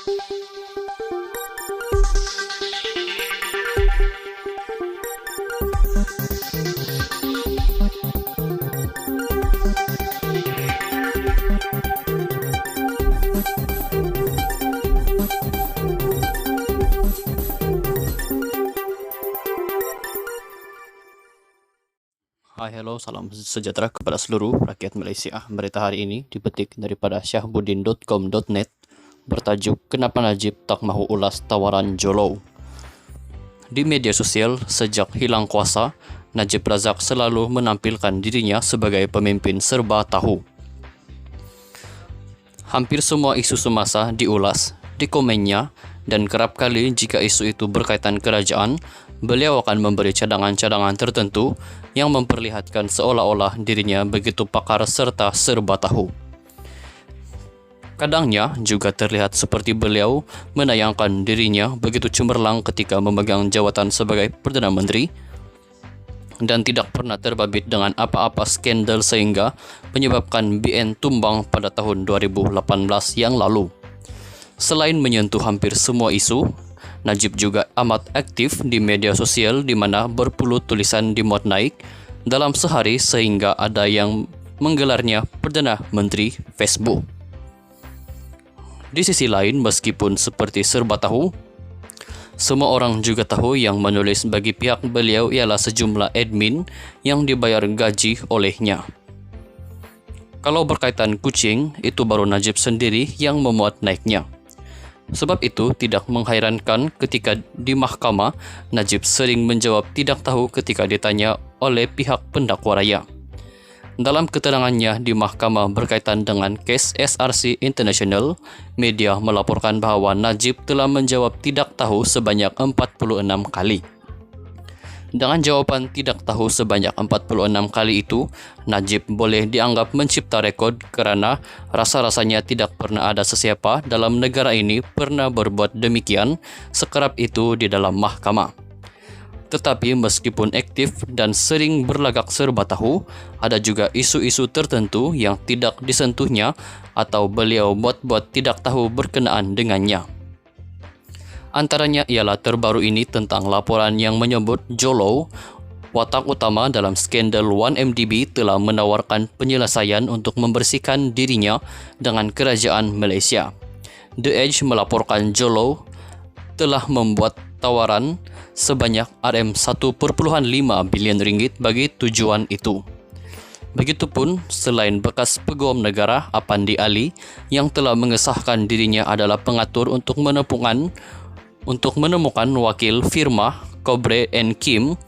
Hai, hello, salam sejahtera kepada seluruh rakyat Malaysia. Berita hari ini dipetik daripada syahbudin.com.net bertajuk Kenapa Najib Tak Mahu Ulas Tawaran Jolo. Di media sosial, sejak hilang kuasa, Najib Razak selalu menampilkan dirinya sebagai pemimpin serba tahu. Hampir semua isu semasa diulas, dikomennya, dan kerap kali jika isu itu berkaitan kerajaan, beliau akan memberi cadangan-cadangan tertentu yang memperlihatkan seolah-olah dirinya begitu pakar serta serba tahu. Kadangnya juga terlihat seperti beliau menayangkan dirinya begitu cemerlang ketika memegang jawatan sebagai Perdana Menteri dan tidak pernah terbabit dengan apa-apa skandal sehingga menyebabkan BN tumbang pada tahun 2018 yang lalu. Selain menyentuh hampir semua isu, Najib juga amat aktif di media sosial di mana berpuluh tulisan dimuat naik dalam sehari sehingga ada yang menggelarnya Perdana Menteri Facebook. Di sisi lain, meskipun seperti serba tahu, semua orang juga tahu yang menulis bagi pihak beliau ialah sejumlah admin yang dibayar gaji olehnya. Kalau berkaitan kucing, itu baru Najib sendiri yang memuat naiknya. Sebab itu tidak menghairankan ketika di mahkamah, Najib sering menjawab tidak tahu ketika ditanya oleh pihak pendakwa raya. Dalam keterangannya di mahkamah berkaitan dengan kes SRC International, media melaporkan bahawa Najib telah menjawab tidak tahu sebanyak 46 kali. Dengan jawaban tidak tahu sebanyak 46 kali itu, Najib boleh dianggap mencipta rekod kerana rasa-rasanya tidak pernah ada sesiapa dalam negara ini pernah berbuat demikian sekerap itu di dalam mahkamah. Tetapi meskipun aktif dan sering berlagak serba tahu, ada juga isu-isu tertentu yang tidak disentuhnya atau beliau buat-buat tidak tahu berkenaan dengannya. Antaranya ialah terbaru ini tentang laporan yang menyebut Jolo, watak utama dalam skandal 1MDB, telah menawarkan penyelesaian untuk membersihkan dirinya dengan kerajaan Malaysia. The Edge melaporkan Jolo telah membuat tawaran sebanyak RM1.5 bilion ringgit bagi tujuan itu. Begitupun selain bekas Peguam Negara Apandi Ali yang telah mengesahkan dirinya adalah pengatur untuk menemukan wakil firma Cobre & Kim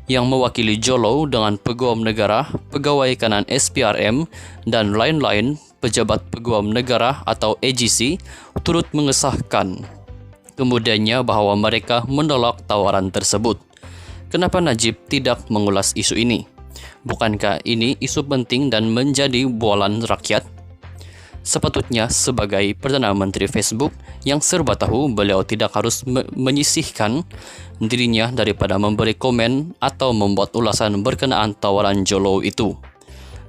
yang mewakili Jolo dengan Peguam Negara, Pegawai Kanan SPRM dan lain-lain pejabat Peguam Negara atau AGC turut mengesahkan kemudiannya bahawa mereka menolak tawaran tersebut. Kenapa Najib tidak mengulas isu ini? Bukankah ini isu penting dan menjadi bualan rakyat? Sepatutnya sebagai Perdana Menteri Facebook yang serba tahu, beliau tidak harus menyisihkan dirinya daripada memberi komen atau membuat ulasan berkenaan tawaran Jolo itu.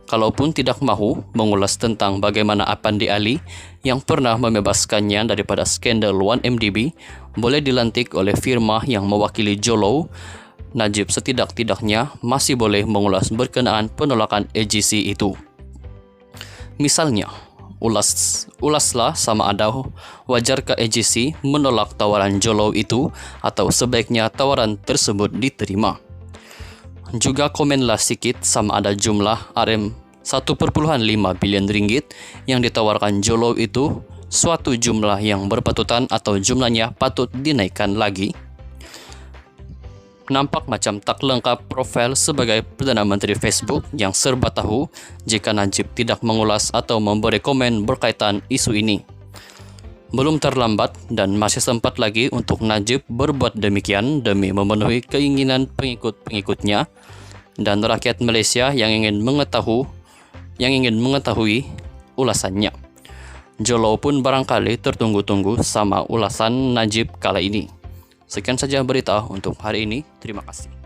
Kalaupun tidak mahu mengulas tentang bagaimana Apandi Ali yang pernah membebaskannya daripada skandal 1MDB boleh dilantik oleh firma yang mewakili Jolo, Najib setidak-tidaknya masih boleh mengulas berkenaan penolakan AGC itu. Misalnya, ulaslah sama ada wajarkah AGC menolak tawaran Jolo itu atau sebaiknya tawaran tersebut diterima. Juga komenlah sikit sama ada jumlah RM1.5 bilion ringgit yang ditawarkan Jolo itu suatu jumlah yang berpatutan atau jumlahnya patut dinaikkan lagi. Nampak macam tak lengkap profil sebagai Perdana Menteri Facebook yang serba tahu jika Najib tidak mengulas atau memberi komen berkaitan isu ini. Belum terlambat dan masih sempat lagi untuk Najib berbuat demikian demi memenuhi keinginan pengikut-pengikutnya dan rakyat Malaysia yang ingin mengetahui ulasannya. Jolo pun barangkali tertunggu-tunggu sama ulasan Najib kala ini. Sekian saja berita untuk hari ini. Terima kasih.